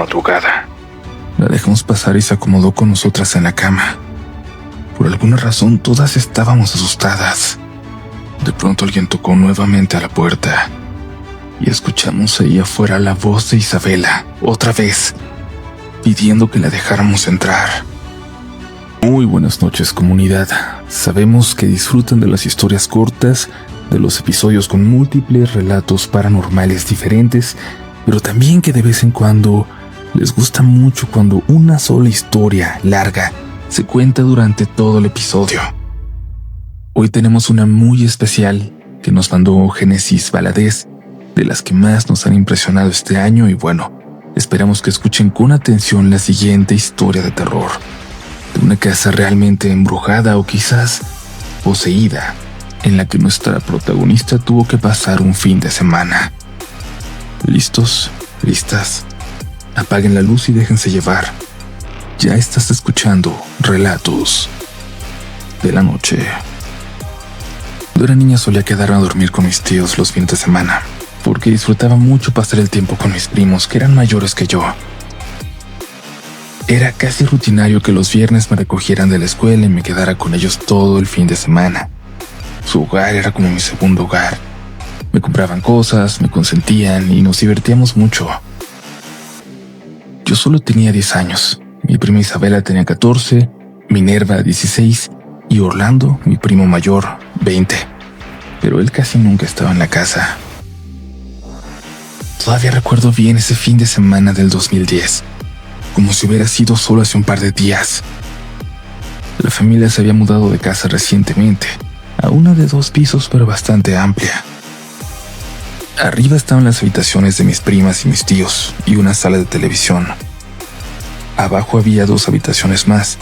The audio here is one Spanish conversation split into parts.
madrugada. La dejamos pasar y se acomodó con nosotras en la cama. Por alguna razón todas estábamos asustadas. De pronto alguien tocó nuevamente a la puerta y escuchamos ahí afuera la voz de Isabela, otra vez, pidiendo que la dejáramos entrar. Muy buenas noches, comunidad. Sabemos que disfrutan de las historias cortas, de los episodios con múltiples relatos paranormales diferentes, pero también que de vez en cuando les gusta mucho cuando una sola historia larga se cuenta durante todo el episodio. Hoy tenemos una muy especial que nos mandó Génesis Valadez, de las que más nos han impresionado este año, y bueno, esperamos que escuchen con atención la siguiente historia de terror, de una casa realmente embrujada o quizás poseída, en la que nuestra protagonista tuvo que pasar un fin de semana. ¿Listos? ¿Listas? Apaguen la luz y déjense llevar. Ya estás escuchando Relatos de la Noche. Cuando era niña solía quedarme a dormir con mis tíos los fines de semana, porque disfrutaba mucho pasar el tiempo con mis primos, que eran mayores que yo. Era casi rutinario que los viernes me recogieran de la escuela y me quedara con ellos todo el fin de semana. Su hogar era como mi segundo hogar. Me compraban cosas, me consentían y nos divertíamos mucho. Yo solo tenía 10 años. Mi prima Isabela tenía 14, Minerva 16 y Orlando, mi primo mayor, 20. Pero él casi nunca estaba en la casa. Todavía recuerdo bien ese fin de semana del 2010, como si hubiera sido solo hace un par de días. La familia se había mudado de casa recientemente, a una de 2 pisos pero bastante amplia. Arriba estaban las habitaciones de mis primas y mis tíos y una sala de televisión. Abajo había 2 habitaciones más.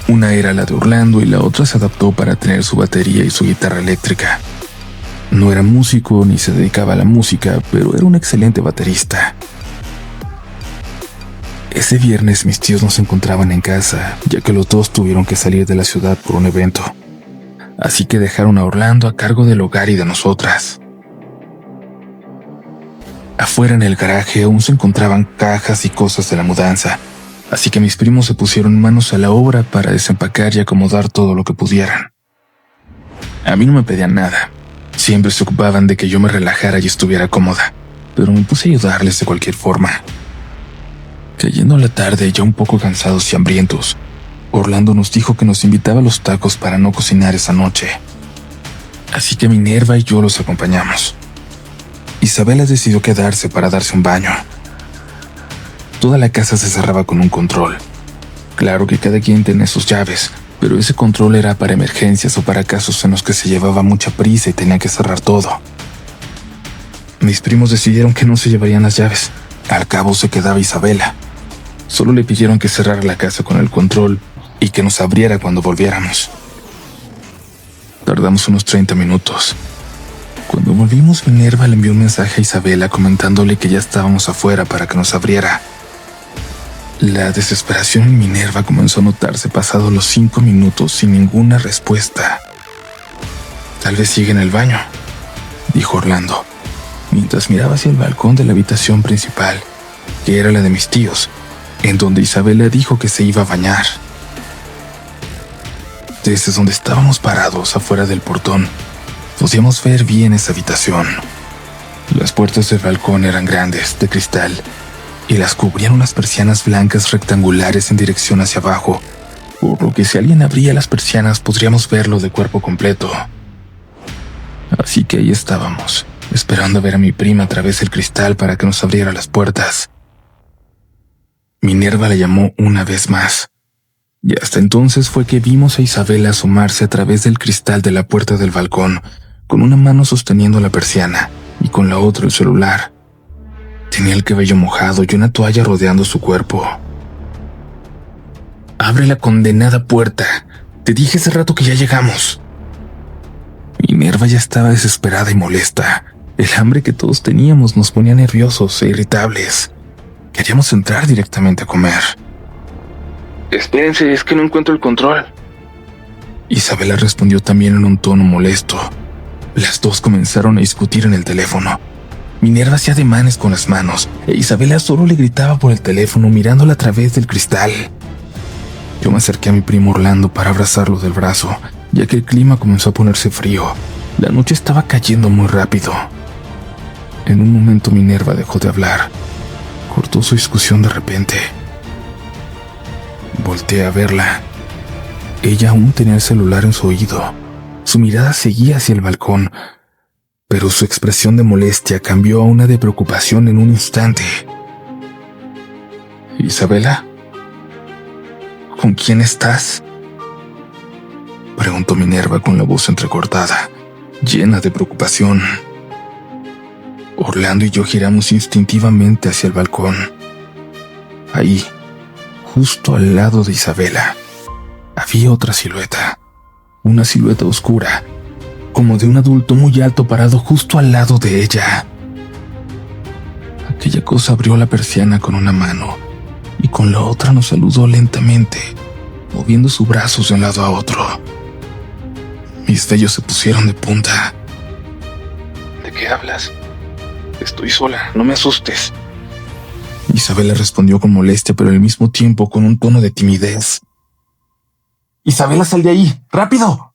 Una era la de Orlando y la otra se adaptó para tener su batería y su guitarra eléctrica. No era músico ni se dedicaba a la música, pero era un excelente baterista. Ese viernes mis tíos no se encontraban en casa, ya que los 2 tuvieron que salir de la ciudad por un evento. Así que dejaron a Orlando a cargo del hogar y de nosotras. Afuera en el garaje aún se encontraban cajas y cosas de la mudanza, así que mis primos se pusieron manos a la obra para desempacar y acomodar todo lo que pudieran. A mí no me pedían nada, siempre se ocupaban de que yo me relajara y estuviera cómoda, pero me puse a ayudarles de cualquier forma. Cayendo la tarde, ya un poco cansados y hambrientos, Orlando nos dijo que nos invitaba a los tacos para no cocinar esa noche. Así que Minerva y yo los acompañamos. Isabela decidió quedarse para darse un baño. Toda la casa se cerraba con un control. Claro que cada quien tenía sus llaves, pero ese control era para emergencias o para casos en los que se llevaba mucha prisa y tenía que cerrar todo. Mis primos decidieron que no se llevarían las llaves. Al cabo se quedaba Isabela. Solo le pidieron que cerrara la casa con el control y que nos abriera cuando volviéramos. Tardamos unos 30 minutos. Cuando volvimos, Minerva le envió un mensaje a Isabela comentándole que ya estábamos afuera para que nos abriera. La desesperación en Minerva comenzó a notarse pasados los 5 minutos sin ninguna respuesta. Tal vez sigue en el baño, dijo Orlando, mientras miraba hacia el balcón de la habitación principal, que era la de mis tíos, en donde Isabela dijo que se iba a bañar. Desde donde estábamos parados afuera del portón, podíamos ver bien esa habitación. Las puertas del balcón eran grandes, de cristal, y las cubrían unas persianas blancas rectangulares en dirección hacia abajo, por lo que si alguien abría las persianas podríamos verlo de cuerpo completo. Así que ahí estábamos, esperando a ver a mi prima a través del cristal para que nos abriera las puertas. Minerva la llamó una vez más, y hasta entonces fue que vimos a Isabela asomarse a través del cristal de la puerta del balcón, con una mano sosteniendo la persiana y con la otra el celular. Tenía el cabello mojado y una toalla rodeando su cuerpo. «Abre la condenada puerta. Te dije hace rato que ya llegamos». Minerva ya estaba desesperada y molesta. El hambre que todos teníamos nos ponía nerviosos e irritables. Queríamos entrar directamente a comer. «Espérense, es que no encuentro el control». Isabela respondió también en un tono molesto. Las 2 comenzaron a discutir en el teléfono. Minerva hacía ademanes con las manos e Isabela solo le gritaba por el teléfono mirándola a través del cristal. Yo me acerqué a mi primo Orlando para abrazarlo del brazo, ya que el clima comenzó a ponerse frío. La noche estaba cayendo muy rápido. En un momento Minerva dejó de hablar. Cortó su discusión de repente. Volteé a verla. Ella aún tenía el celular en su oído. Su mirada seguía hacia el balcón, pero su expresión de molestia cambió a una de preocupación en un instante. «¿Isabela? ¿Con quién estás?», preguntó Minerva con la voz entrecortada, llena de preocupación. Orlando y yo giramos instintivamente hacia el balcón. Ahí, justo al lado de Isabela, había otra silueta. Una silueta oscura, como de un adulto muy alto parado justo al lado de ella. Aquella cosa abrió la persiana con una mano y con la otra nos saludó lentamente, moviendo sus brazos de un lado a otro. Mis vellos se pusieron de punta. «¿De qué hablas? Estoy sola, no me asustes». Isabela respondió con molestia, pero al mismo tiempo con un tono de timidez. «Isabela, sal de ahí, rápido»,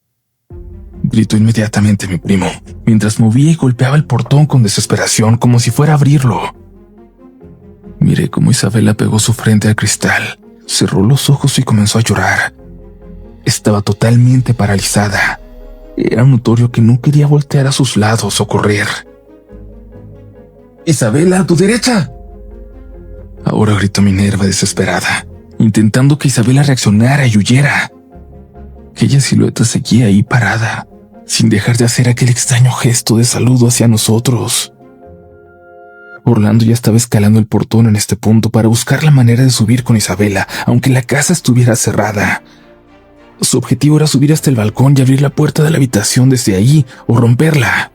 gritó inmediatamente mi primo, mientras movía y golpeaba el portón con desesperación, como si fuera a abrirlo. Miré cómo Isabela pegó su frente al cristal, cerró los ojos y comenzó a llorar. Estaba totalmente paralizada. Era notorio que no quería voltear a sus lados o correr. «Isabela, a tu derecha», ahora gritó Minerva desesperada, intentando que Isabela reaccionara y huyera. Aquella silueta seguía ahí parada, sin dejar de hacer aquel extraño gesto de saludo hacia nosotros. Orlando ya estaba escalando el portón en este punto para buscar la manera de subir con Isabela, aunque la casa estuviera cerrada. Su objetivo era subir hasta el balcón y abrir la puerta de la habitación desde ahí o romperla.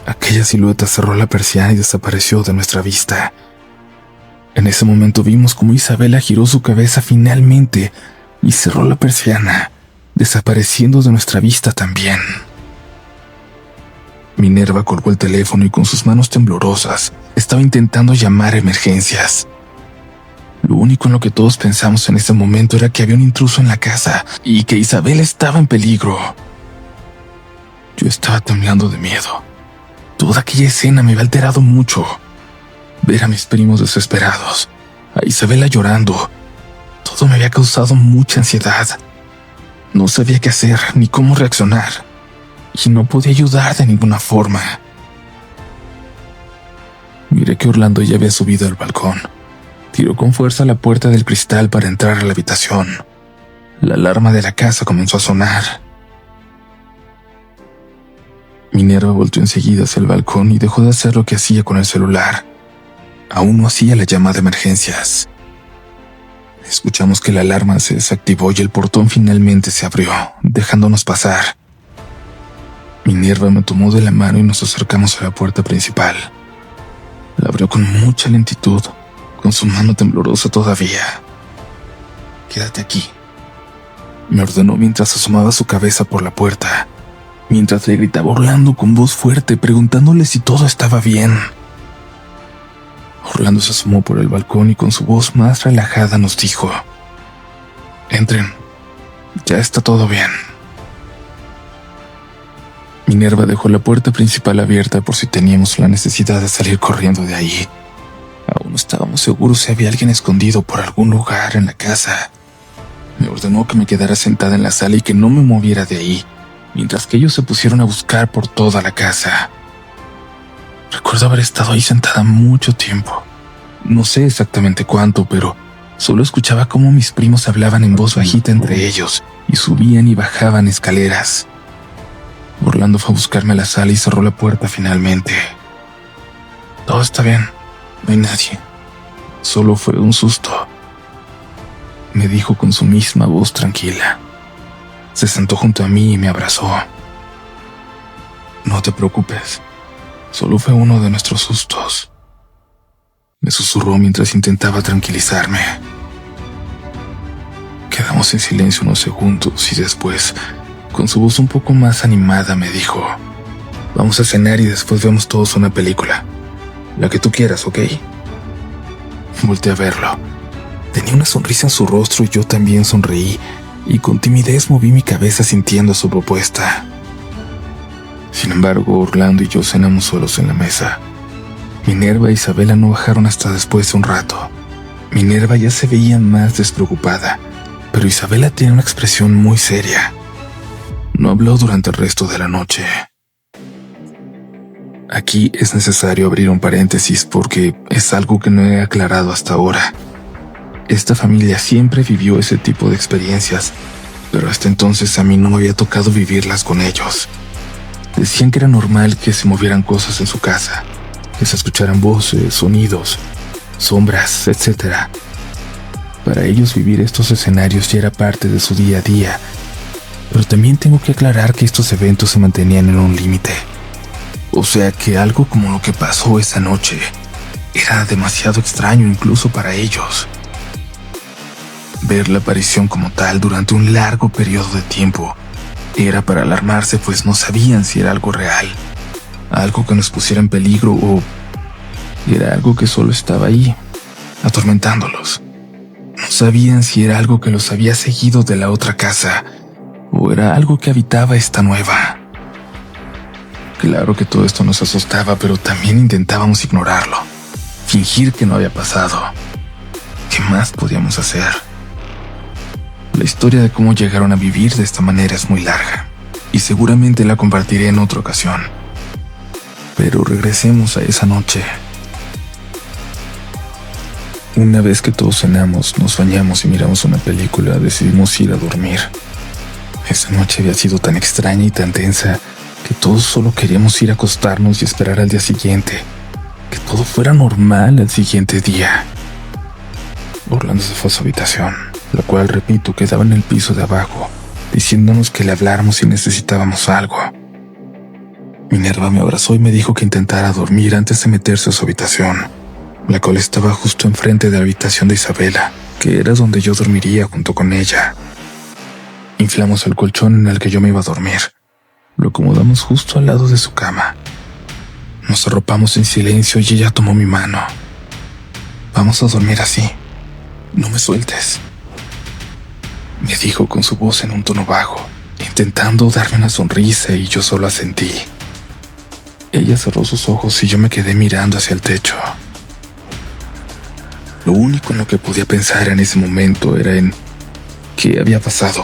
Aquella silueta cerró la persiana y desapareció de nuestra vista. En ese momento vimos cómo Isabela giró su cabeza finalmente y cerró la persiana, desapareciendo de nuestra vista también. Minerva colgó el teléfono y con sus manos temblorosas estaba intentando llamar a emergencias. Lo único en lo que todos pensamos en ese momento era que había un intruso en la casa y que Isabela estaba en peligro. Yo estaba temblando de miedo. Toda aquella escena me había alterado mucho. Ver a mis primos desesperados, a Isabela llorando, todo me había causado mucha ansiedad. No sabía qué hacer ni cómo reaccionar, y no podía ayudar de ninguna forma. Miré que Orlando ya había subido al balcón. Tiró con fuerza la puerta del cristal para entrar a la habitación. La alarma de la casa comenzó a sonar. Minerva volteó enseguida hacia el balcón y dejó de hacer lo que hacía con el celular. Aún no hacía la llamada de emergencias. Escuchamos que la alarma se desactivó y el portón finalmente se abrió, dejándonos pasar. Minerva me tomó de la mano y nos acercamos a la puerta principal. La abrió con mucha lentitud, con su mano temblorosa todavía. «Quédate aquí», me ordenó mientras asomaba su cabeza por la puerta, mientras le gritaba a Orlando con voz fuerte preguntándole si todo estaba bien. Orlando se asomó por el balcón y con su voz más relajada nos dijo: «Entren, ya está todo bien». Minerva dejó la puerta principal abierta por si teníamos la necesidad de salir corriendo de ahí. Aún no estábamos seguros si había alguien escondido por algún lugar en la casa. Me ordenó que me quedara sentada en la sala y que no me moviera de ahí, mientras que ellos se pusieron a buscar por toda la casa. Recuerdo haber estado ahí sentada mucho tiempo. No sé exactamente cuánto, pero solo escuchaba cómo mis primos hablaban en voz bajita entre ellos y subían y bajaban escaleras. Orlando fue a buscarme a la sala y cerró la puerta finalmente. «Todo está bien, no hay nadie. Solo fue un susto», me dijo con su misma voz tranquila. Se sentó junto a mí y me abrazó. «No te preocupes, solo fue uno de nuestros sustos», me susurró mientras intentaba tranquilizarme. Quedamos en silencio unos segundos y después, con su voz un poco más animada, me dijo: Vamos a cenar y después vemos todos una película. La que tú quieras, ¿ok? Volteé a verlo. Tenía una sonrisa en su rostro y yo también sonreí, y con timidez moví mi cabeza sintiendo su propuesta. Sin embargo, Orlando y yo cenamos solos en la mesa. Minerva e Isabela no bajaron hasta después de un rato. Minerva ya se veía más despreocupada, pero Isabela tenía una expresión muy seria. No habló durante el resto de la noche. Aquí es necesario abrir un paréntesis porque es algo que no he aclarado hasta ahora. Esta familia siempre vivió ese tipo de experiencias, pero hasta entonces a mí no me había tocado vivirlas con ellos. Decían que era normal que se movieran cosas en su casa, que se escucharan voces, sonidos, sombras, etc. Para ellos vivir estos escenarios ya era parte de su día a día, pero también tengo que aclarar que estos eventos se mantenían en un límite. O sea que algo como lo que pasó esa noche era demasiado extraño incluso para ellos. Ver la aparición como tal durante un largo periodo de tiempo era para alarmarse, pues no sabían si era algo real, algo que nos pusiera en peligro o era algo que solo estaba ahí, atormentándolos. No sabían si era algo que los había seguido de la otra casa o era algo que habitaba esta nueva. Claro que todo esto nos asustaba, pero también intentábamos ignorarlo, fingir que no había pasado. ¿Qué más podíamos hacer? La historia de cómo llegaron a vivir de esta manera es muy larga, y seguramente la compartiré en otra ocasión. Pero regresemos a esa noche. Una vez que todos cenamos, nos bañamos y miramos una película, decidimos ir a dormir. Esa noche había sido tan extraña y tan tensa que todos solo queríamos ir a acostarnos y esperar al día siguiente, que todo fuera normal al siguiente día. Orlando se fue a su habitación, la cual, repito, quedaba en el piso de abajo, diciéndonos que le habláramos si necesitábamos algo. Minerva me abrazó y me dijo que intentara dormir antes de meterse a su habitación, la cual estaba justo enfrente de la habitación de Isabela, que era donde yo dormiría junto con ella. Inflamos el colchón en el que yo me iba a dormir. Lo acomodamos justo al lado de su cama. Nos arropamos en silencio y ella tomó mi mano. Vamos a dormir así. No me sueltes, me dijo con su voz en un tono bajo, intentando darme una sonrisa, y yo solo asentí. Ella cerró sus ojos y yo me quedé mirando hacia el techo. Lo único en lo que podía pensar en ese momento era en qué había pasado.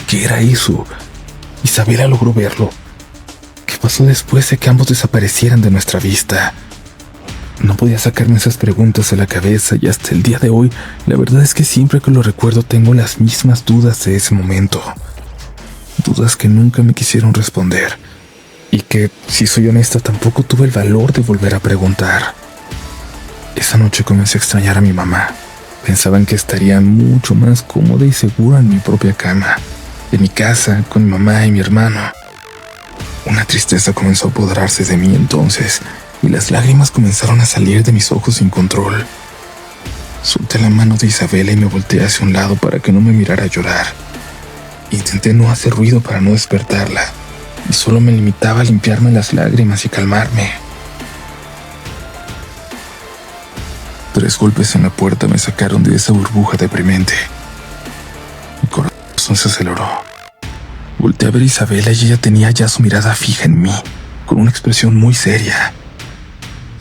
¿Qué era eso? Isabela logró verlo. ¿Qué pasó después de que ambos desaparecieran de nuestra vista? No podía sacarme esas preguntas de la cabeza y hasta el día de hoy, la verdad es que siempre que lo recuerdo tengo las mismas dudas de ese momento. Dudas que nunca me quisieron responder y que, si soy honesta, tampoco tuve el valor de volver a preguntar. Esa noche comencé a extrañar a mi mamá. Pensaban que estaría mucho más cómoda y segura en mi propia cama, en mi casa, con mi mamá y mi hermano. Una tristeza comenzó a apoderarse de mí entonces, y las lágrimas comenzaron a salir de mis ojos sin control. Solté la mano de Isabela y me volteé hacia un lado para que no me mirara llorar. Intenté no hacer ruido para no despertarla, y solo me limitaba a limpiarme las lágrimas y calmarme. 3 golpes en la puerta me sacaron de esa burbuja deprimente. Mi corazón se aceleró. Volteé a ver a Isabela y ella tenía ya su mirada fija en mí, con una expresión muy seria.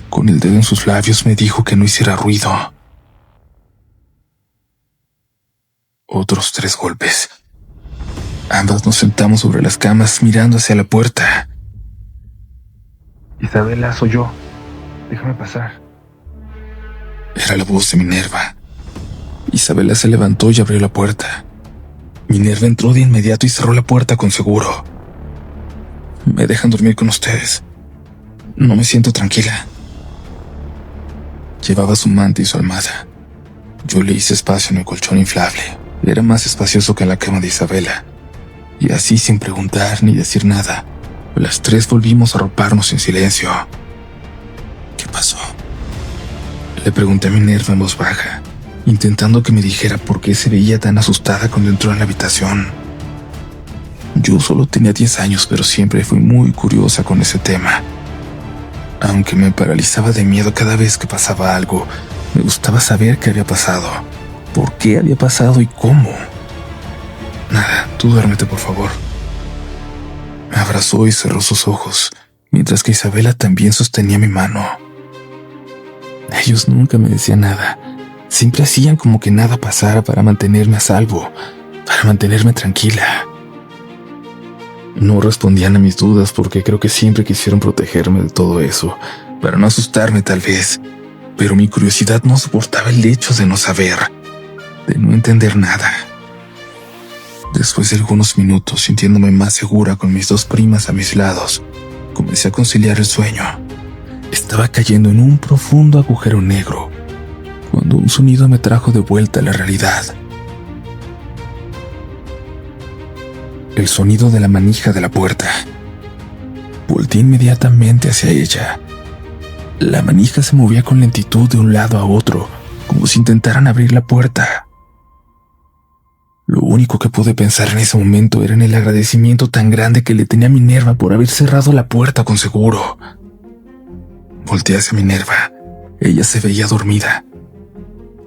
Con el dedo en sus labios me dijo que no hiciera ruido. Otros 3 golpes. Ambas nos sentamos sobre las camas mirando hacia la puerta. Isabela, soy yo. Déjame pasar. Era la voz de Minerva. Isabela se levantó y abrió la puerta. Minerva entró de inmediato y cerró la puerta con seguro. ¿Me dejan dormir con ustedes? No me siento tranquila. Llevaba su manta y su almohada. Yo le hice espacio en el colchón inflable. Era más espacioso que la cama de Isabela. Y así, sin preguntar ni decir nada, las 3 volvimos a arroparnos en silencio. ¿Qué pasó?, le pregunté a Minerva en voz baja, intentando que me dijera por qué se veía tan asustada cuando entró en la habitación. Yo solo tenía 10 años, pero siempre fui muy curiosa con ese tema. Aunque me paralizaba de miedo cada vez que pasaba algo, me gustaba saber qué había pasado, por qué había pasado y cómo. Nada, tú duérmete, por favor. Me abrazó y cerró sus ojos, mientras que Isabela también sostenía mi mano. Ellos nunca me decían nada. Siempre hacían como que nada pasara para mantenerme a salvo, para mantenerme tranquila. No respondían a mis dudas porque creo que siempre quisieron protegerme de todo eso, para no asustarme tal vez, pero mi curiosidad no soportaba el hecho de no saber, de no entender nada. Después de algunos minutos, sintiéndome más segura con mis dos primas a mis lados, comencé a conciliar el sueño. Estaba cayendo en un profundo agujero negro, cuando un sonido me trajo de vuelta a la realidad. El sonido de la manija de la puerta. Volté inmediatamente hacia ella. La manija se movía con lentitud de un lado a otro, como si intentaran abrir la puerta. Lo único que pude pensar en ese momento era en el agradecimiento tan grande que le tenía a Minerva por haber cerrado la puerta con seguro. Volteé hacia Minerva. Ella se veía dormida.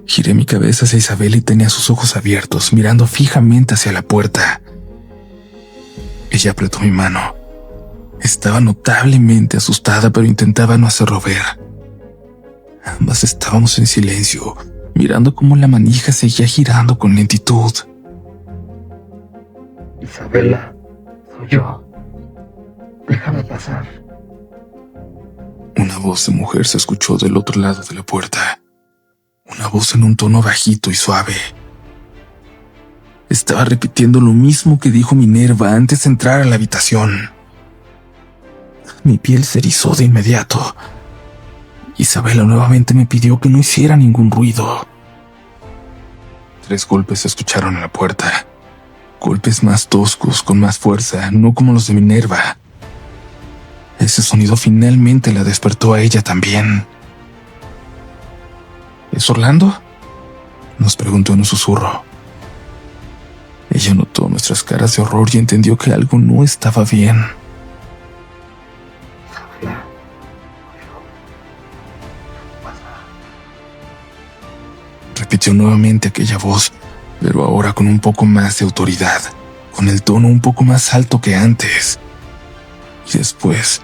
Giré mi cabeza hacia Isabela y tenía sus ojos abiertos, mirando fijamente hacia la puerta. Ella apretó mi mano. Estaba notablemente asustada, pero intentaba no hacerlo ver. Ambas estábamos en silencio, mirando cómo la manija seguía girando con lentitud. Isabela, soy yo. Déjame pasar. Una voz de mujer se escuchó del otro lado de la puerta. Una voz en un tono bajito y suave. Estaba repitiendo lo mismo que dijo Minerva antes de entrar a la habitación. Mi piel se erizó de inmediato. Isabela nuevamente me pidió que no hiciera ningún ruido. 3 golpes se escucharon en la puerta. Golpes más toscos, con más fuerza, no como los de Minerva. Ese sonido finalmente la despertó a ella también. ¿Es Orlando?, nos preguntó en un susurro. Ella notó nuestras caras de horror y entendió que algo no estaba bien. Isabela, Repitió nuevamente aquella voz, pero ahora con un poco más de autoridad, con el tono un poco más alto que antes. Y después,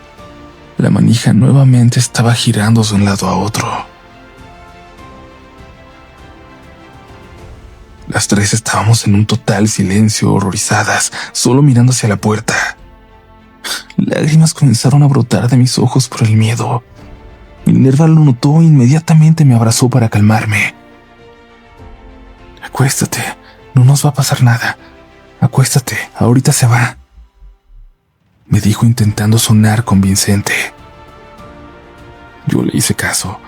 la manija nuevamente estaba girando de un lado a otro. Las 3 estábamos en un total silencio, horrorizadas, solo mirando hacia la puerta. Lágrimas comenzaron a brotar de mis ojos por el miedo. Minerva lo notó e inmediatamente me abrazó para calmarme. Acuéstate, no nos va a pasar nada. Acuéstate, ahorita se va, me dijo intentando sonar convincente. Yo le hice caso.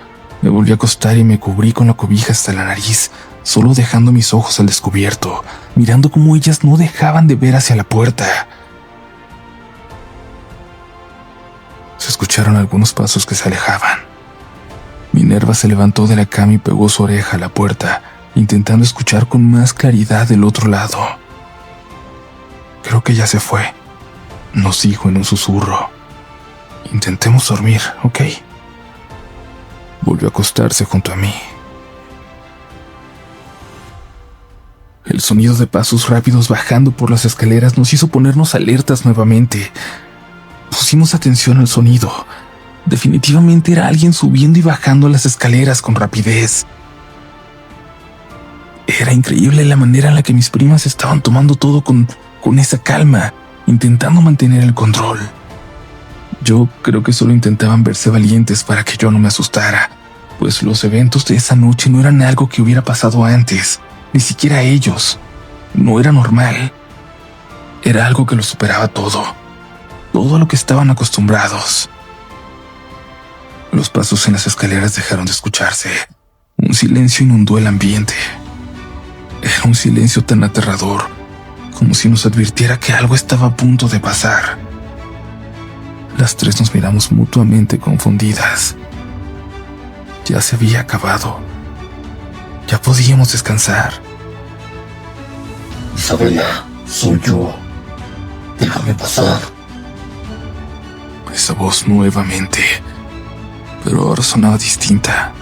Me volví a acostar y me cubrí con la cobija hasta la nariz, solo dejando mis ojos al descubierto, mirando cómo ellas no dejaban de ver hacia la puerta. Se escucharon algunos pasos que se alejaban. Minerva se levantó de la cama y pegó su oreja a la puerta, intentando escuchar con más claridad del otro lado. Creo que ya se fue, nos dijo en un susurro. Intentemos dormir, ¿ok? Volvió a acostarse junto a mí. El sonido de pasos rápidos bajando por las escaleras nos hizo ponernos alertas nuevamente. Pusimos atención al sonido. Definitivamente era alguien subiendo y bajando las escaleras con rapidez. Era increíble la manera en la que mis primas estaban tomando todo con esa calma, intentando mantener el control. Yo creo que solo intentaban verse valientes para que yo no me asustara, pues los eventos de esa noche no eran algo que hubiera pasado antes, ni siquiera ellos. No era normal. Era algo que lo superaba todo a lo que estaban acostumbrados. Los pasos en las escaleras dejaron de escucharse. Un silencio inundó el ambiente. Era un silencio tan aterrador, como si nos advirtiera que algo estaba a punto de pasar. Las 3 nos miramos mutuamente confundidas. Ya se había acabado. Ya podíamos descansar. Isabela, soy yo. Déjame pasar. Esa voz nuevamente, pero ahora sonaba distinta.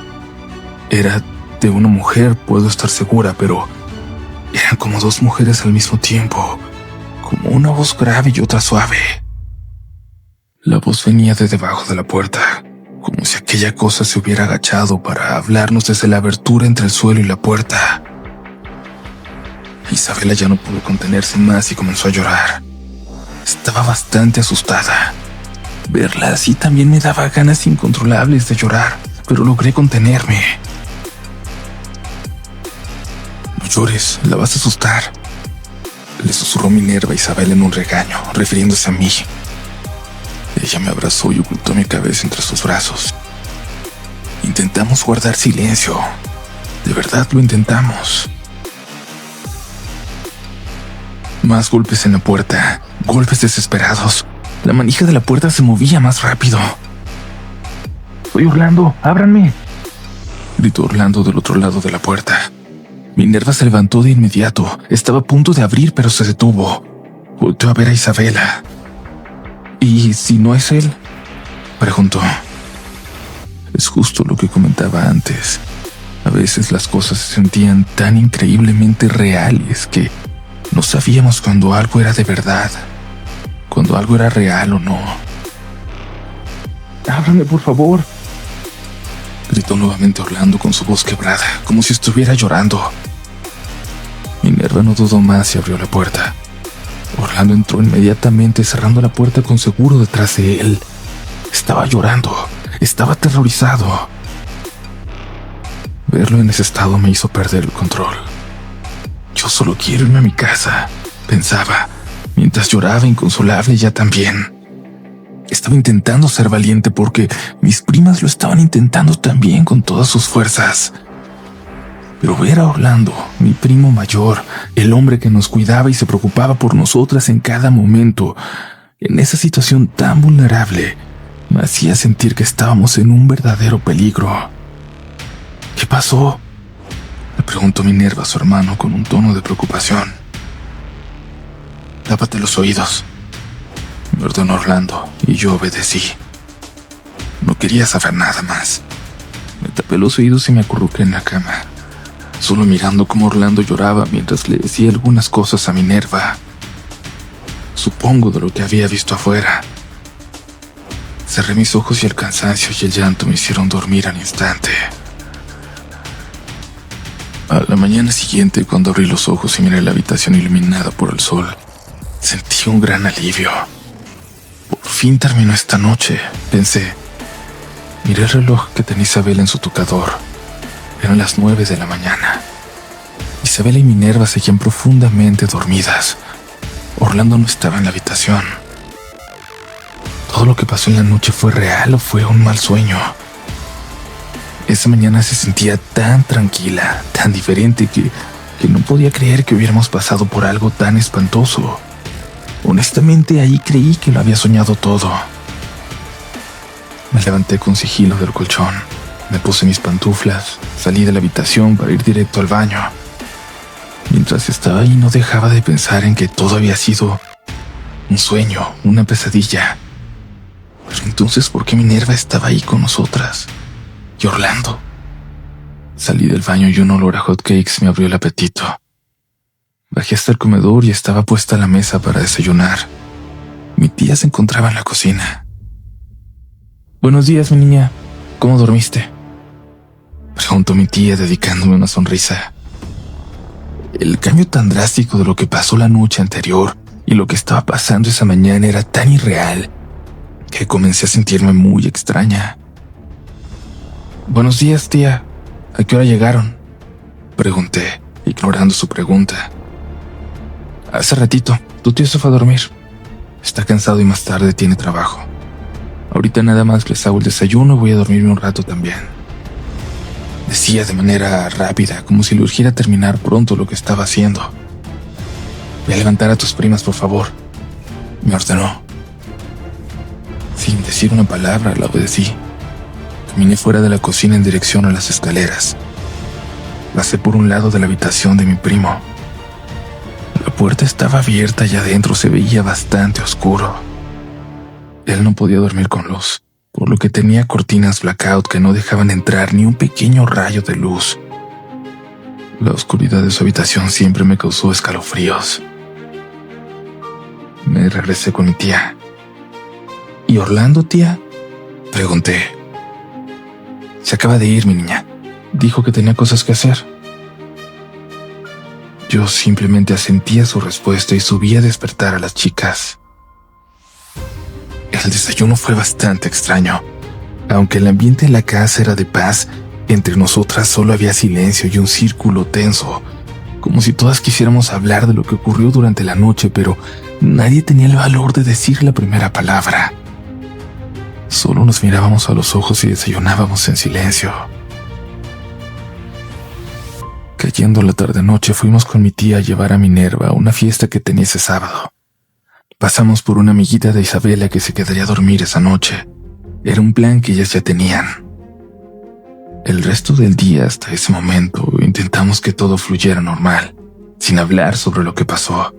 Era de una mujer, puedo estar segura, pero eran como dos mujeres al mismo tiempo, como una voz grave y otra suave. La voz venía de debajo de la puerta, como si aquella cosa se hubiera agachado para hablarnos desde la abertura entre el suelo y la puerta. Isabela ya no pudo contenerse más y comenzó a llorar. Estaba bastante asustada. Verla así también me daba ganas incontrolables de llorar, pero logré contenerme. No llores, la vas a asustar, le susurró Minerva a Isabela en un regaño, refiriéndose a mí. Ella me abrazó y ocultó mi cabeza entre sus brazos. Intentamos guardar silencio. De verdad lo intentamos. Más golpes en la puerta, golpes desesperados. La manija de la puerta se movía más rápido. «Soy Orlando, ábranme», gritó Orlando del otro lado de la puerta. Minerva se levantó de inmediato. Estaba a punto de abrir, pero se detuvo. Volteó a ver a Isabela. «¿Y si no es él?», preguntó. Es justo lo que comentaba antes. A veces las cosas se sentían tan increíblemente reales que no sabíamos cuando algo era de verdad, cuando algo era real o no. «Ábrame, por favor», gritó nuevamente Orlando con su voz quebrada, como si estuviera llorando. Minerva no dudó más y abrió la puerta. Orlando entró inmediatamente, cerrando la puerta con seguro detrás de él. Estaba llorando, estaba aterrorizado. Verlo en ese estado me hizo perder el control. Yo solo quiero irme a mi casa, pensaba, mientras lloraba inconsolable ya también. Estaba intentando ser valiente porque mis primas lo estaban intentando también con todas sus fuerzas. Pero ver a Orlando, mi primo mayor, el hombre que nos cuidaba y se preocupaba por nosotras en cada momento, en esa situación tan vulnerable, me hacía sentir que estábamos en un verdadero peligro. «¿Qué pasó?», le preguntó Minerva a su hermano con un tono de preocupación. «Tápate los oídos», me ordenó Orlando, y yo obedecí. No quería saber nada más. Me tapé los oídos y me acurruqué en la cama, solo mirando cómo Orlando lloraba mientras le decía algunas cosas a Minerva. Supongo de lo que había visto afuera. Cerré mis ojos y el cansancio y el llanto me hicieron dormir al instante. A la mañana siguiente, cuando abrí los ojos y miré la habitación iluminada por el sol, sentí un gran alivio. Por fin terminó esta noche, pensé. Miré el reloj que tenía Isabela en su tocador. Eran las 9 de la mañana. Isabela y Minerva seguían profundamente dormidas. Orlando no estaba en la habitación. ¿Todo lo que pasó en la noche fue real o fue un mal sueño? Esa mañana se sentía tan tranquila, tan diferente que no podía creer que hubiéramos pasado por algo tan espantoso. Honestamente, ahí creí que lo había soñado todo. Me levanté con sigilo del colchón. Me puse mis pantuflas, salí de la habitación para ir directo al baño. Mientras estaba ahí no dejaba de pensar en que todo había sido un sueño, una pesadilla. Pero entonces, ¿por qué Minerva estaba ahí con nosotras? ¿Y Orlando? Salí del baño y un olor a hotcakes me abrió el apetito. Bajé hasta el comedor y estaba puesta la mesa para desayunar. Mi tía se encontraba en la cocina. «Buenos días, mi niña. ¿Cómo dormiste?», preguntó mi tía dedicándome una sonrisa. El cambio tan drástico de lo que pasó la noche anterior y lo que estaba pasando esa mañana era tan irreal que comencé a sentirme muy extraña. «Buenos días, tía. ¿A qué hora llegaron?», pregunté, ignorando su pregunta. «Hace ratito. Tu tío se fue a dormir. Está cansado y más tarde tiene trabajo. Ahorita nada más les hago el desayuno y voy a dormirme un rato también», decía de manera rápida, como si le urgiera terminar pronto lo que estaba haciendo. «Ve a levantar a tus primas, por favor», me ordenó. Sin decir una palabra, la obedecí. Caminé fuera de la cocina en dirección a las escaleras. Pasé por un lado de la habitación de mi primo. La puerta estaba abierta y adentro se veía bastante oscuro. Él no podía dormir con luz, por lo que tenía cortinas blackout que no dejaban entrar ni un pequeño rayo de luz. La oscuridad de su habitación siempre me causó escalofríos. Me regresé con mi tía. ¿Y Orlando, tía?, pregunté. Se acaba de ir, mi niña. Dijo que tenía cosas que hacer. Yo simplemente asentía su respuesta y subí a despertar a las chicas. El desayuno fue bastante extraño. Aunque el ambiente en la casa era de paz, entre nosotras solo había silencio y un círculo tenso, como si todas quisiéramos hablar de lo que ocurrió durante la noche, pero nadie tenía el valor de decir la primera palabra. Solo nos mirábamos a los ojos y desayunábamos en silencio. Cayendo la tarde-noche, fuimos con mi tía a llevar a Minerva a una fiesta que tenía ese sábado. Pasamos por una amiguita de Isabela que se quedaría a dormir esa noche. Era un plan que ellas ya tenían. El resto del día hasta ese momento intentamos que todo fluyera normal, sin hablar sobre lo que pasó.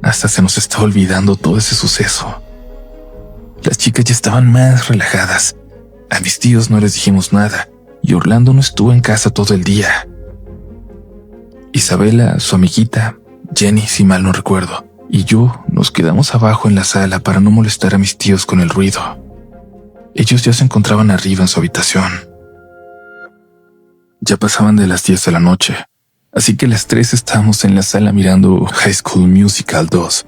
Hasta se nos estaba olvidando todo ese suceso. Las chicas ya estaban más relajadas. A mis tíos no les dijimos nada y Orlando no estuvo en casa todo el día. Isabela, su amiguita, Jenny, si mal no recuerdo, y yo nos quedamos abajo en la sala para no molestar a mis tíos con el ruido. Ellos ya se encontraban arriba en su habitación. Ya pasaban de las 10 de la noche, así que las tres estábamos en la sala mirando High School Musical 2.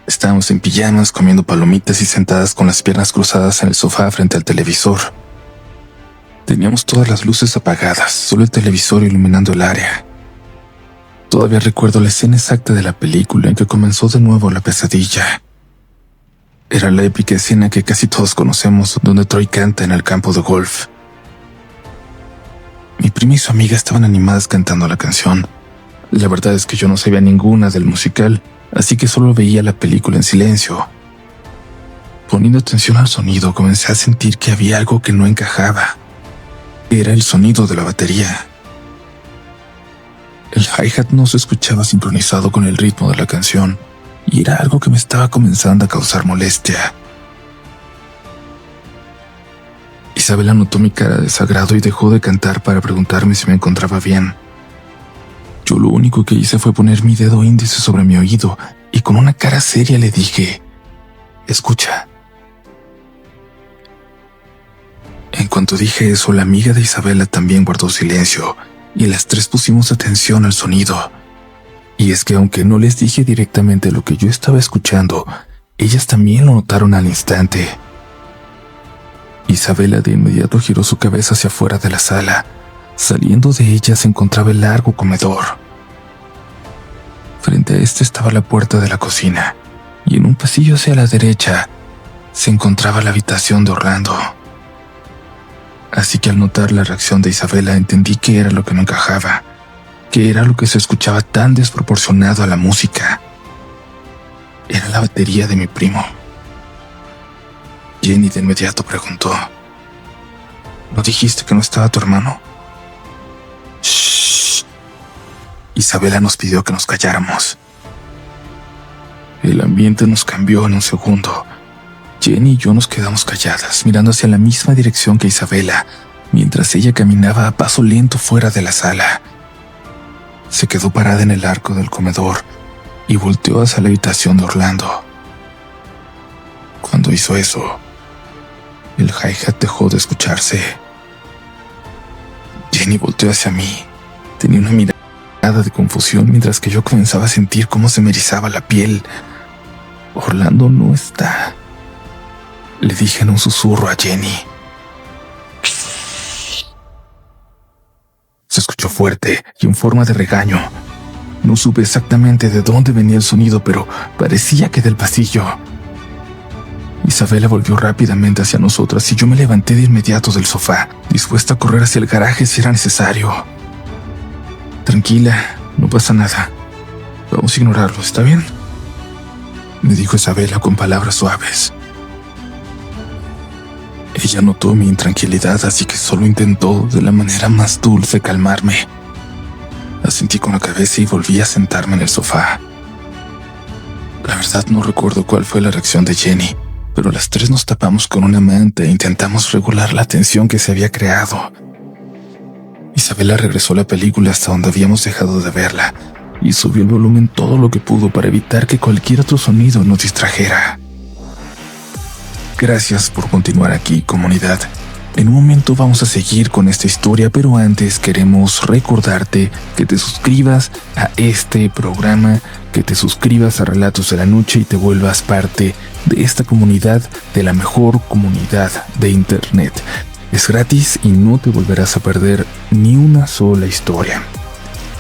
Estábamos en pijamas, comiendo palomitas y sentadas con las piernas cruzadas en el sofá frente al televisor. Teníamos todas las luces apagadas, solo el televisor iluminando el área. Todavía recuerdo la escena exacta de la película en que comenzó de nuevo la pesadilla. Era la épica escena que casi todos conocemos, donde Troy canta en el campo de golf. Mi prima y su amiga estaban animadas cantando la canción. La verdad es que yo no sabía ninguna del musical, así que solo veía la película en silencio. Poniendo atención al sonido, comencé a sentir que había algo que no encajaba. Era el sonido de la batería. El hi-hat no se escuchaba sincronizado con el ritmo de la canción, y era algo que me estaba comenzando a causar molestia. Isabela notó mi cara de desagrado y dejó de cantar para preguntarme si me encontraba bien. Yo lo único que hice fue poner mi dedo índice sobre mi oído y con una cara seria le dije: «Escucha». En cuanto dije eso, la amiga de Isabela también guardó silencio y las tres pusimos atención al sonido. Y es que aunque no les dije directamente lo que yo estaba escuchando, ellas también lo notaron al instante. Isabela de inmediato giró su cabeza hacia afuera de la sala. Saliendo de ella se encontraba el largo comedor. Frente a este estaba la puerta de la cocina, y en un pasillo hacia la derecha se encontraba la habitación de Orlando. Así que al notar la reacción de Isabela entendí que era lo que no encajaba, que era lo que se escuchaba tan desproporcionado a la música. Era la batería de mi primo. Jenny de inmediato preguntó: ¿No dijiste que no estaba tu hermano? Shh. Isabela nos pidió que nos calláramos. El ambiente nos cambió en un segundo. Jenny y yo nos quedamos calladas, mirando hacia la misma dirección que Isabela, mientras ella caminaba a paso lento fuera de la sala. Se quedó parada en el arco del comedor y volteó hacia la habitación de Orlando. Cuando hizo eso, el hi-hat dejó de escucharse. Jenny volteó hacia mí. Tenía una mirada de confusión mientras que yo comenzaba a sentir cómo se me erizaba la piel. «Orlando no está», le dije en un susurro a Jenny. Se escuchó fuerte y en forma de regaño. No supe exactamente de dónde venía el sonido, pero parecía que del pasillo. Isabela volvió rápidamente hacia nosotras y yo me levanté de inmediato del sofá, dispuesta a correr hacia el garaje si era necesario. «Tranquila, no pasa nada. Vamos a ignorarlo, ¿está bien?», me dijo Isabela con palabras suaves. Ella notó mi intranquilidad, así que solo intentó de la manera más dulce calmarme. Asentí con la cabeza y volví a sentarme en el sofá. La verdad no recuerdo cuál fue la reacción de Jenny, pero las tres nos tapamos con una manta e intentamos regular la tensión que se había creado. Isabela regresó a la película hasta donde habíamos dejado de verla y subió el volumen todo lo que pudo para evitar que cualquier otro sonido nos distrajera. Gracias por continuar aquí, comunidad. En un momento vamos a seguir con esta historia, pero antes queremos recordarte que te suscribas a este programa, que te suscribas a Relatos de la Noche y te vuelvas parte de esta comunidad, de la mejor comunidad de Internet. Es gratis y no te volverás a perder ni una sola historia.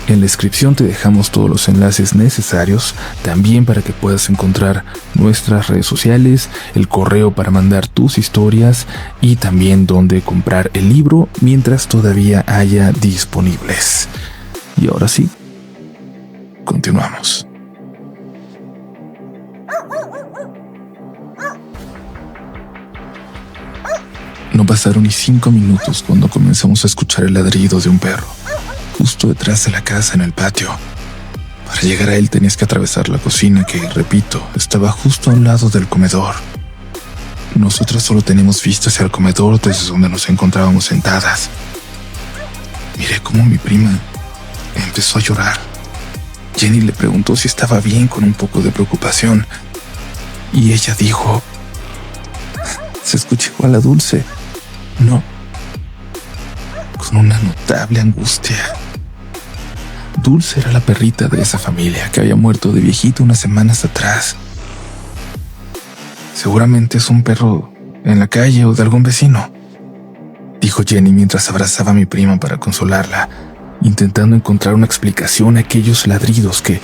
En la descripción te dejamos todos los enlaces necesarios, también para que puedas encontrar nuestras redes sociales, el correo para mandar tus historias y también dónde comprar el libro mientras todavía haya disponibles. Y ahora sí, continuamos. No pasaron ni 5 minutos cuando comenzamos a escuchar el ladrido de un perro, justo detrás de la casa en el patio. Para llegar a él tenías que atravesar la cocina que, repito, estaba justo a un lado del comedor. Nosotras solo teníamos vista hacia el comedor desde donde nos encontrábamos sentadas. Miré cómo mi prima empezó a llorar. Jenny le preguntó si estaba bien con un poco de preocupación y ella dijo: se escucha igual a Dulce. No, con una notable angustia. Dulce era la perrita de esa familia que había muerto de viejito unas semanas atrás. Seguramente es un perro en la calle o de algún vecino, dijo Jenny mientras abrazaba a mi prima para consolarla, intentando encontrar una explicación a aquellos ladridos que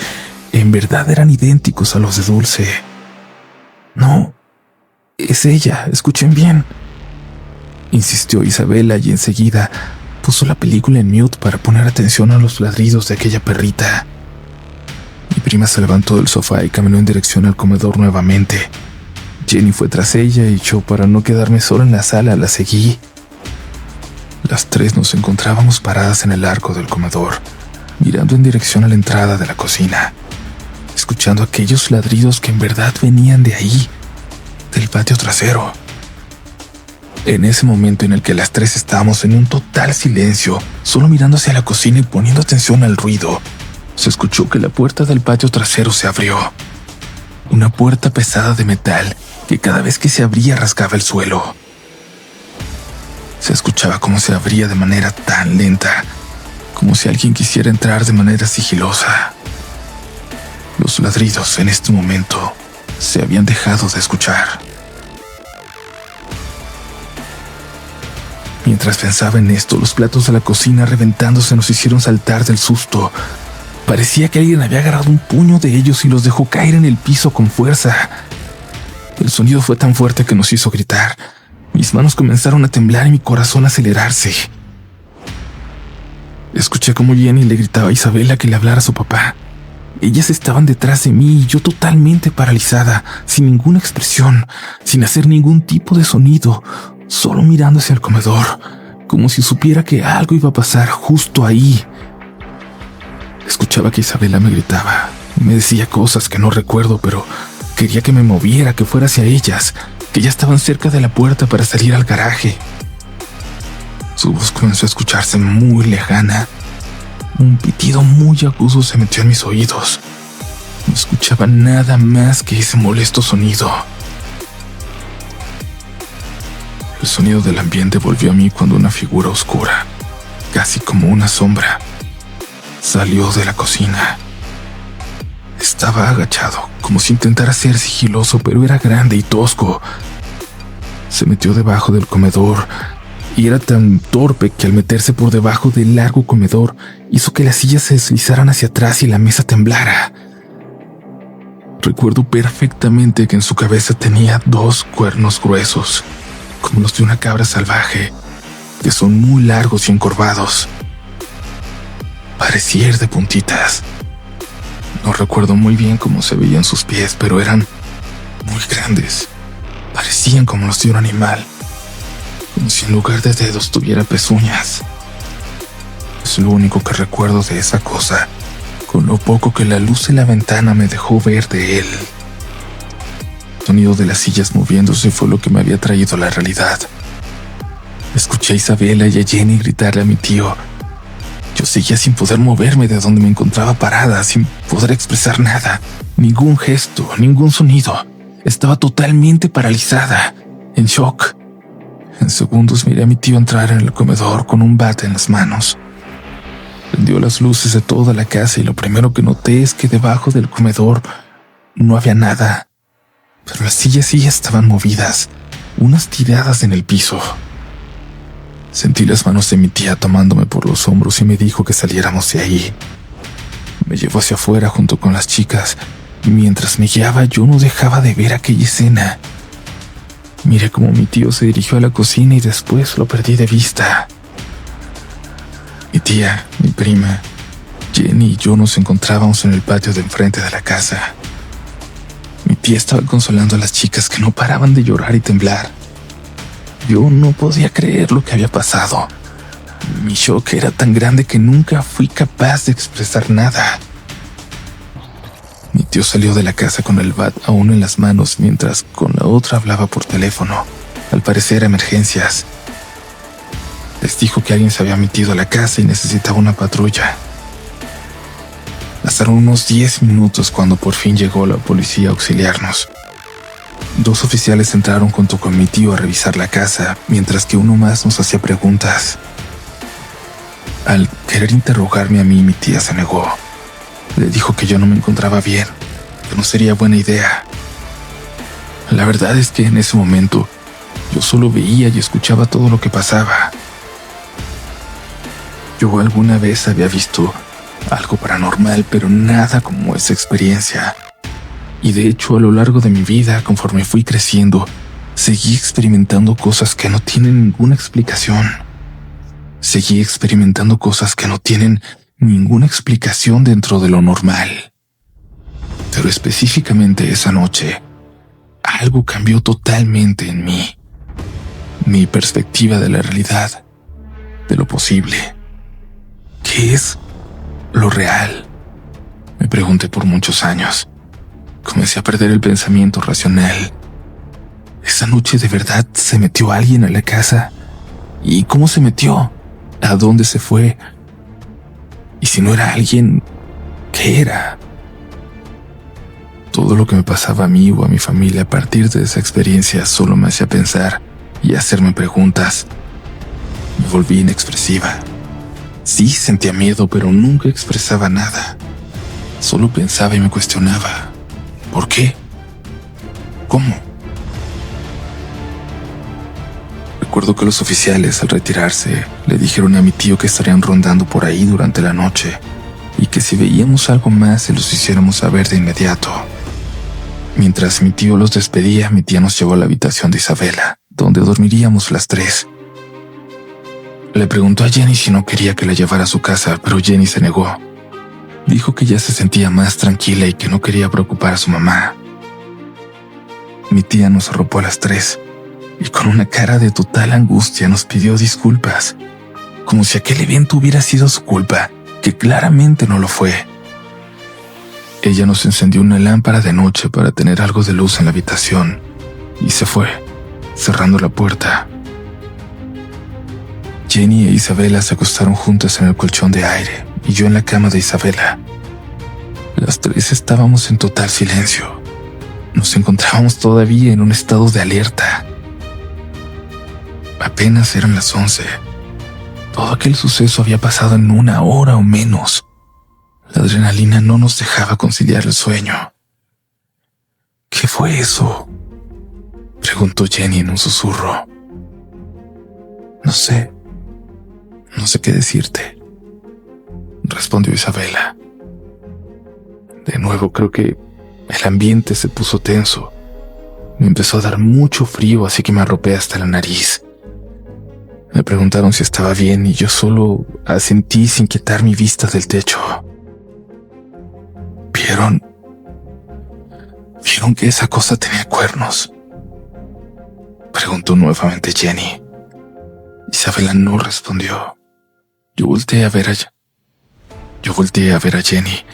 en verdad eran idénticos a los de Dulce. No, es ella, escuchen bien, insistió Isabela y enseguida puso la película en mute para poner atención a los ladridos de aquella perrita. Mi prima se levantó del sofá y caminó en dirección al comedor nuevamente. Jenny fue tras ella y yo, para no quedarme solo en la sala, la seguí. Las tres nos encontrábamos paradas en el arco del comedor, mirando en dirección a la entrada de la cocina, escuchando aquellos ladridos que en verdad venían de ahí, del patio trasero. En ese momento en el que las tres estábamos en un total silencio, solo mirando hacia la cocina y poniendo atención al ruido, se escuchó que la puerta del patio trasero se abrió. Una puerta pesada de metal que cada vez que se abría rasgaba el suelo. Se escuchaba cómo se abría de manera tan lenta, como si alguien quisiera entrar de manera sigilosa. Los ladridos en este momento se habían dejado de escuchar. Mientras pensaba en esto, los platos de la cocina reventándose nos hicieron saltar del susto. Parecía que alguien había agarrado un puño de ellos y los dejó caer en el piso con fuerza. El sonido fue tan fuerte que nos hizo gritar. Mis manos comenzaron a temblar y mi corazón a acelerarse. Escuché cómo Jenny le gritaba a Isabela que le hablara a su papá. Ellas estaban detrás de mí y yo totalmente paralizada, sin ninguna expresión, sin hacer ningún tipo de sonido, solo mirando hacia el comedor, como si supiera que algo iba a pasar justo ahí. Escuchaba que Isabela me gritaba, me decía cosas que no recuerdo, pero quería que me moviera, que fuera hacia ellas, que ya estaban cerca de la puerta para salir al garaje. Su voz comenzó a escucharse muy lejana. Un pitido muy agudo se metió en mis oídos. No escuchaba nada más que ese molesto sonido. El sonido del ambiente volvió a mí cuando una figura oscura, casi como una sombra, salió de la cocina. Estaba agachado, como si intentara ser sigiloso, pero era grande y tosco. Se metió debajo del comedor y era tan torpe que al meterse por debajo del largo comedor hizo que las sillas se deslizaran hacia atrás y la mesa temblara. Recuerdo perfectamente que en su cabeza tenía 2 cuernos gruesos, como los de una cabra salvaje, que son muy largos y encorvados. Parecía ir de puntitas. No recuerdo muy bien cómo se veían sus pies, pero eran muy grandes. Parecían como los de un animal, como si en lugar de dedos tuviera pezuñas. es lo único que recuerdo de esa cosa, con lo poco que la luz en la ventana me dejó ver de él. El sonido de las sillas moviéndose fue lo que me había traído a la realidad. Escuché a Isabela y a Jenny gritarle a mi tío. Yo seguía sin poder moverme de donde me encontraba parada, sin poder expresar nada, ningún gesto, ningún sonido. Estaba totalmente paralizada, en shock. En segundos miré a mi tío entrar en el comedor con un bate en las manos. Prendió las luces de toda la casa y lo primero que noté es que debajo del comedor no había nada. Pero las sillas sí estaban movidas, unas tiradas en el piso. Sentí las manos de mi tía tomándome por los hombros y me dijo que saliéramos de ahí. Me llevó hacia afuera junto con las chicas y mientras me guiaba yo no dejaba de ver aquella escena. Miré cómo mi tío se dirigió a la cocina y después lo perdí de vista. Mi tía, mi prima, Jenny y yo nos encontrábamos en el patio de enfrente de la casa. Mi tía estaba consolando a las chicas que no paraban de llorar y temblar. Yo no podía creer lo que había pasado. Mi shock era tan grande que nunca fui capaz de expresar nada. Mi tío salió de la casa con el bat aún en las manos mientras con la otra hablaba por teléfono, al parecer a emergencias. Les dijo que alguien se había metido a la casa y necesitaba una patrulla. Pasaron unos 10 minutos cuando por fin llegó la policía a auxiliarnos. 2 oficiales entraron junto con mi tío a revisar la casa, mientras que uno más nos hacía preguntas. Al querer interrogarme a mí, mi tía se negó. Le dijo que yo no me encontraba bien, que no sería buena idea. La verdad es que en ese momento yo solo veía y escuchaba todo lo que pasaba. Yo alguna vez había visto algo paranormal, pero nada como esa experiencia. Y de hecho, a lo largo de mi vida, conforme fui creciendo, seguí experimentando cosas que no tienen ninguna explicación. Seguí experimentando cosas que no tienen ninguna explicación dentro de lo normal. Pero específicamente esa noche, algo cambió totalmente en mí. Mi perspectiva de la realidad, de lo posible. ¿Qué es lo real? Me pregunté por muchos años. Comencé a perder el pensamiento racional. ¿Esa noche de verdad se metió alguien a la casa? ¿Y cómo se metió? ¿A dónde se fue? Y si no era alguien, ¿qué era? Todo lo que me pasaba a mí o a mi familia a partir de esa experiencia solo me hacía pensar y hacerme preguntas. Me volví inexpresiva. Sí, sentía miedo, pero nunca expresaba nada. Solo pensaba y me cuestionaba. ¿Por qué? ¿Cómo? Recuerdo que los oficiales, al retirarse, le dijeron a mi tío que estarían rondando por ahí durante la noche y que si veíamos algo más se los hiciéramos saber de inmediato. Mientras mi tío los despedía, mi tía nos llevó a la habitación de Isabela, donde dormiríamos las 3. Le preguntó a Jenny si no quería que la llevara a su casa, pero Jenny se negó. Dijo que ya se sentía más tranquila y que no quería preocupar a su mamá. Mi tía nos arropó a las 3 y con una cara de total angustia nos pidió disculpas, como si aquel evento hubiera sido su culpa, que claramente no lo fue. Ella nos encendió una lámpara de noche para tener algo de luz en la habitación y se fue, cerrando la puerta. Jenny e Isabela se acostaron juntas en el colchón de aire y yo en la cama de Isabela. Las 3 estábamos en total silencio. Nos encontrábamos todavía en un estado de alerta. Apenas eran las 11. Todo aquel suceso había pasado en 1 hora o menos. La adrenalina no nos dejaba conciliar el sueño. ¿Qué fue eso?, preguntó Jenny en un susurro. No sé qué decirte, respondió Isabela. De nuevo creo que el ambiente se puso tenso. Me empezó a dar mucho frío, así que me arropé hasta la nariz. Me preguntaron si estaba bien y yo solo asentí sin quitar mi vista del techo. ¿Vieron que esa cosa tenía cuernos?, preguntó nuevamente Jenny. Isabela no respondió. Yo volteé a ver a Jenny.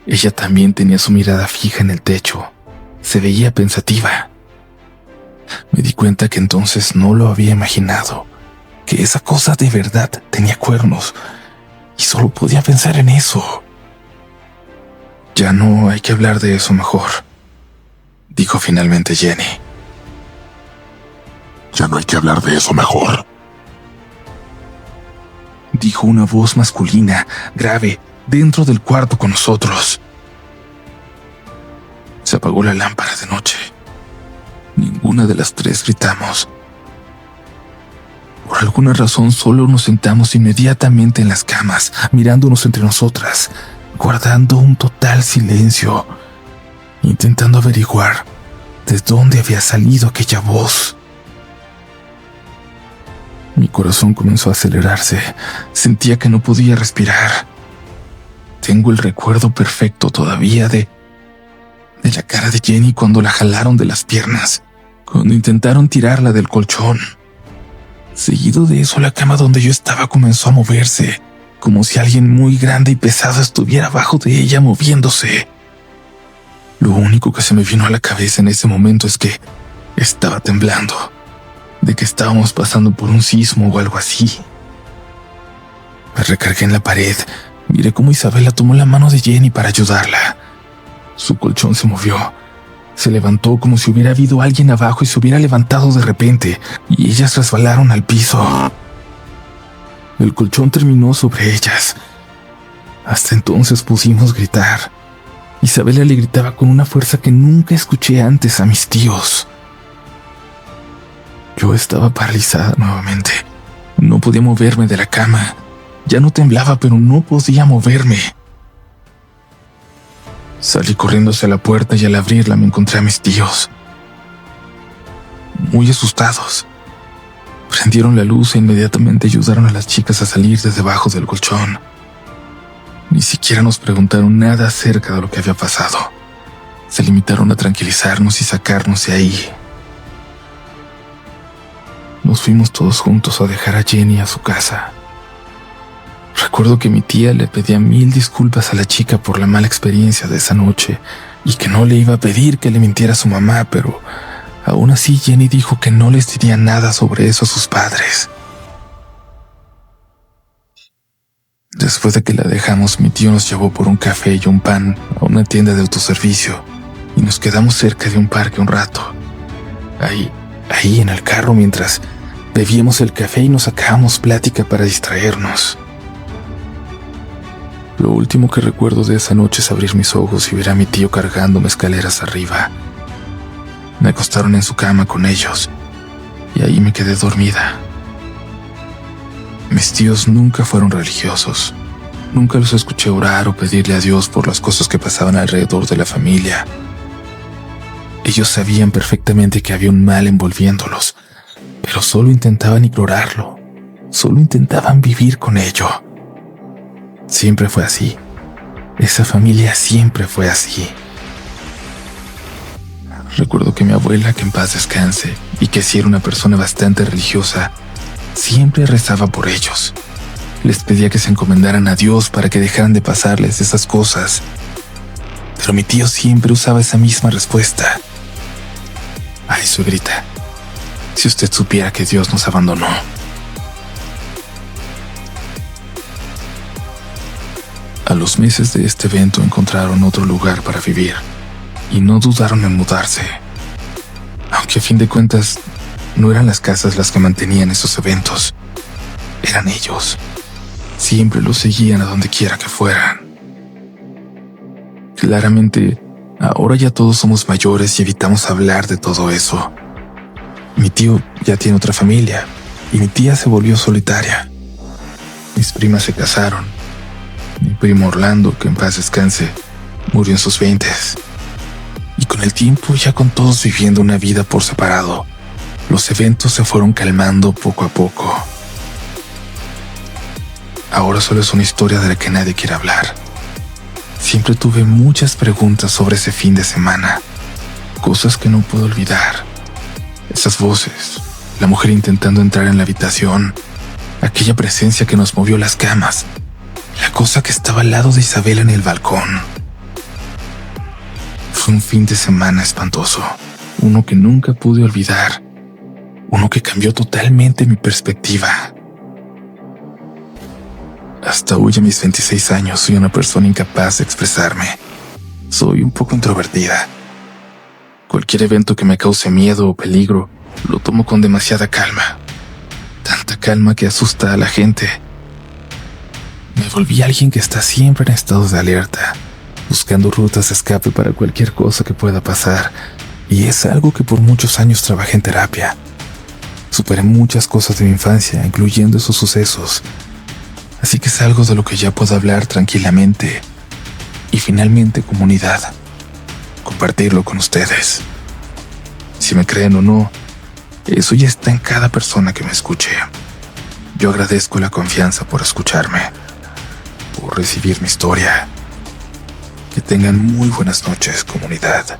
Ella también tenía su mirada fija en el techo. Se veía pensativa. Me di cuenta que entonces no lo había imaginado, que esa cosa de verdad tenía cuernos, y solo podía pensar en eso. Ya no hay que hablar de eso mejor, dijo finalmente Jenny. Ya no hay que hablar de eso mejor, dijo una voz masculina, grave, dentro del cuarto con nosotros. Se apagó la lámpara de noche. Ninguna de las tres gritamos. Por alguna razón solo nos sentamos inmediatamente en las camas, mirándonos entre nosotras, guardando un total silencio, intentando averiguar de dónde había salido aquella voz. Mi corazón comenzó a acelerarse. Sentía que no podía respirar. Tengo el recuerdo perfecto todavía de la cara de Jenny cuando la jalaron de las piernas, cuando intentaron tirarla del colchón. Seguido de eso, la cama donde yo estaba comenzó a moverse, como si alguien muy grande y pesado estuviera abajo de ella moviéndose. Lo único que se me vino a la cabeza en ese momento es que estaba temblando, de que estábamos pasando por un sismo o algo así. Me recargué en la pared. Miré cómo Isabela tomó la mano de Jenny para ayudarla. Su colchón se movió. Se levantó como si hubiera habido alguien abajo y se hubiera levantado de repente, y ellas resbalaron al piso. El colchón terminó sobre ellas. Hasta entonces pudimos gritar. Isabela le gritaba con una fuerza que nunca escuché antes a mis tíos. Yo estaba paralizada nuevamente. No podía moverme de la cama. Ya no temblaba, pero no podía moverme. Salí corriendo hacia la puerta y al abrirla me encontré a mis tíos, muy asustados. Prendieron la luz e inmediatamente ayudaron a las chicas a salir de debajo del colchón. Ni siquiera nos preguntaron nada acerca de lo que había pasado. Se limitaron a tranquilizarnos y sacarnos de ahí. Nos fuimos todos juntos a dejar a Jenny a su casa. Recuerdo que mi tía le pedía 1000 disculpas a la chica por la mala experiencia de esa noche y que no le iba a pedir que le mintiera a su mamá, pero aún así Jenny dijo que no les diría nada sobre eso a sus padres. Después de que la dejamos, mi tío nos llevó por un café y un pan a una tienda de autoservicio y nos quedamos cerca de un parque un rato. Ahí en el carro mientras bebíamos el café y nos sacábamos plática para distraernos. Lo último que recuerdo de esa noche es abrir mis ojos y ver a mi tío cargándome escaleras arriba. Me acostaron en su cama con ellos y ahí me quedé dormida. Mis tíos nunca fueron religiosos. Nunca los escuché orar o pedirle a Dios por las cosas que pasaban alrededor de la familia. Ellos sabían perfectamente que había un mal envolviéndolos, pero solo intentaban ignorarlo. Solo intentaban vivir con ello. Siempre fue así. Esa familia siempre fue así. Recuerdo que mi abuela, que en paz descanse, y que sí era una persona bastante religiosa, siempre rezaba por ellos. Les pedía que se encomendaran a Dios para que dejaran de pasarles esas cosas. Pero mi tío siempre usaba esa misma respuesta. Ay, suegrita, si usted supiera que Dios nos abandonó. A los meses de este evento encontraron otro lugar para vivir y no dudaron en mudarse. Aunque a fin de cuentas no eran las casas las que mantenían esos eventos, eran ellos. Siempre los seguían a donde quiera que fueran. Claramente, ahora ya todos somos mayores y evitamos hablar de todo eso. Mi tío ya tiene otra familia y mi tía se volvió solitaria. Mis primas se casaron. Mi primo Orlando, que en paz descanse, murió en sus 20s. Y con el tiempo, ya con todos viviendo una vida por separado, los eventos se fueron calmando poco a poco. Ahora solo es una historia de la que nadie quiere hablar. Siempre tuve muchas preguntas sobre ese fin de semana, cosas que no puedo olvidar. Esas voces, la mujer intentando entrar en la habitación, aquella presencia que nos movió las camas, la cosa que estaba al lado de Isabela en el balcón. Fue un fin de semana espantoso, uno que nunca pude olvidar, uno que cambió totalmente mi perspectiva. Hasta hoy, a mis 26 años, soy una persona incapaz de expresarme. Soy un poco introvertida. Cualquier evento que me cause miedo o peligro, lo tomo con demasiada calma. Tanta calma que asusta a la gente. Me volví alguien que está siempre en estado de alerta, buscando rutas de escape para cualquier cosa que pueda pasar. Y es algo que por muchos años trabajé en terapia. Superé muchas cosas de mi infancia, incluyendo esos sucesos. Así que es algo de lo que ya puedo hablar tranquilamente. Y finalmente, comunidad, compartirlo con ustedes. Si me creen o no, eso ya está en cada persona que me escuche. Yo agradezco la confianza por escucharme, por recibir mi historia. Que tengan muy buenas noches, comunidad.